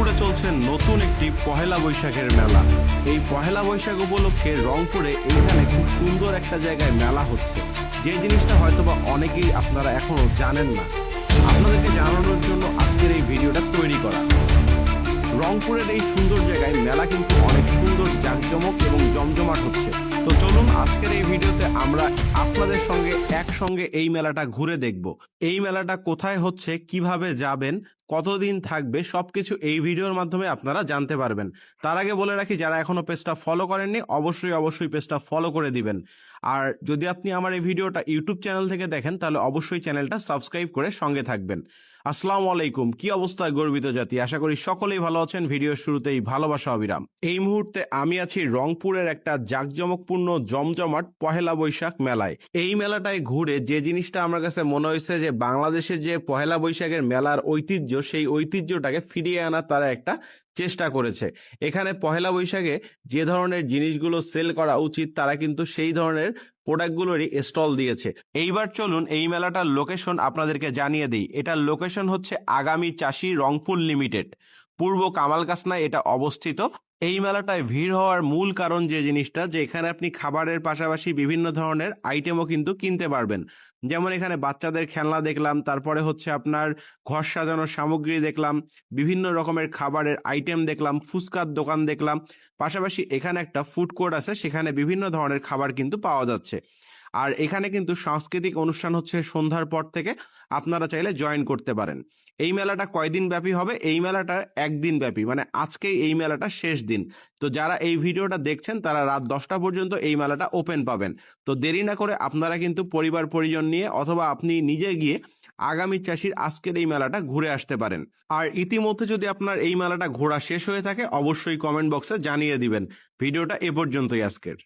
রংপুরে চলছে নতুন একটি পহেলা বৈশাখের মেলা। এই পহেলা বৈশাখ উপলক্ষে রংপুরে এখানে খুব সুন্দর একটা জায়গায় মেলা হচ্ছে, যে জিনিসটা হয়তোবা অনেকেই আপনারা এখনো জানেন না। আপনাদেরকে জানানোর জন্য আজকের এই ভিডিওটা তৈরি করা। রংপুরের এই সুন্দর জায়গায় মেলা কিন্তু অনেক সুন্দর, জাঁকজমক এবং জমজমাট হচ্ছে। তো চলুন আজকের এই ভিডিওতে আমরা আপনাদের সঙ্গে একসঙ্গে এই মেলাটা ঘুরে দেখব। এই মেলাটা কোথায় হচ্ছে, কিভাবে যাবেন, কতদিন থাকবে, সবকিছু এই ভিডিওর মাধ্যমে আপনারা জানতে পারবেন। তার আগে বলে রাখি, যারা এখনো পেজটা ফলো করেননি অবশ্যই পেজটা ফলো করে দিবেন। আর যদি আপনি আমার এই ভিডিওটা ইউটিউব চ্যানেল থেকে দেখেন তাহলে অবশ্যই চ্যানেলটা সাবস্ক্রাইব করে সঙ্গে থাকবেন। আসসালামু আলাইকুম, কি অবস্থা গর্বিত জাতি? আশা করি সকলেই ভালো আছেন। ভিডিও শুরুতেই ভালোবাসা অবিরাম। এই মুহূর্তে আমি আছি রংপুরের একটা জাঁকজমকপূর্ণ জমজমাট পহেলা বৈশাখ মেলায়। এই মেলাটায় ঘুরে যে জিনিসটা আমার কাছে মনে হয়েছে যে বাংলাদেশের যে পহেলা বৈশাখের মেলার ঐতিহ্য, সেই ঐতিহ্যটাকে ফিরিয়ে আনার তারা একটা চেষ্টা করেছে। এখানে পহেলা বৈশাখে যে ধরনের জিনিসগুলো সেল করা উচিত তারা কিন্তু সেই ধরনের প্রোডাক্টগুলোরই স্টল দিয়েছে। এইবার চলুন এই মেলাটার লোকেশন আপনাদেরকে জানিয়ে দিই। এটার লোকেশন হচ্ছে আগামী চাষি রংপুর লিমিটেড, পূর্ব কামালকাসনায় এটা অবস্থিত। এই মেলাটায় ভিড় হওয়ার মূল কারণ যে জিনিসটা, যে এখানে আপনি খাবারের পাশাপাশি বিভিন্ন ধরনের আইটেমও কিন্তু কিনতে পারবেন। যেমন এখানে বাচ্চাদের খেলনা দেখলাম, তারপরে হচ্ছে আপনার ঘর সাজানোর সামগ্রী দেখলাম, বিভিন্ন রকমের খাবারের আইটেম দেখলাম, ফুচকার দোকান দেখলাম। পাশাপাশি এখানে একটা ফুড কোর্ট আছে, সেখানে বিভিন্ন ধরনের খাবার কিন্তু পাওয়া যাচ্ছে। আর এখানে কিন্তু সাংস্কৃতিক অনুষ্ঠান হচ্ছে সন্ধ্যার পর থেকে, আপনারা চাইলে জয়েন করতে পারেন। এই মেলাটা কয়দিন ব্যাপী হবে? এই মেলাটা একদিন ব্যাপী, মানে আজকেই এই মেলাটা শেষ দিন। তো যারা এই ভিডিওটা দেখছেন তারা রাত 10টা পর্যন্ত এই মেলাটা ওপেন পাবেন। তো দেরি না করে আপনারা কিন্তু পরিবার পরিজন নিয়ে অথবা আপনি নিজে গিয়ে আগামী চাষির আজকের এই মেলাটা ঘুরে আসতে পারেন। আর ইতিমধ্যে যদি আপনার এই মেলাটা ঘোরা শেষ হয়ে থাকে অবশ্যই কমেন্ট বক্সে জানিয়ে দিবেন। ভিডিওটা এ পর্যন্তই আজকের।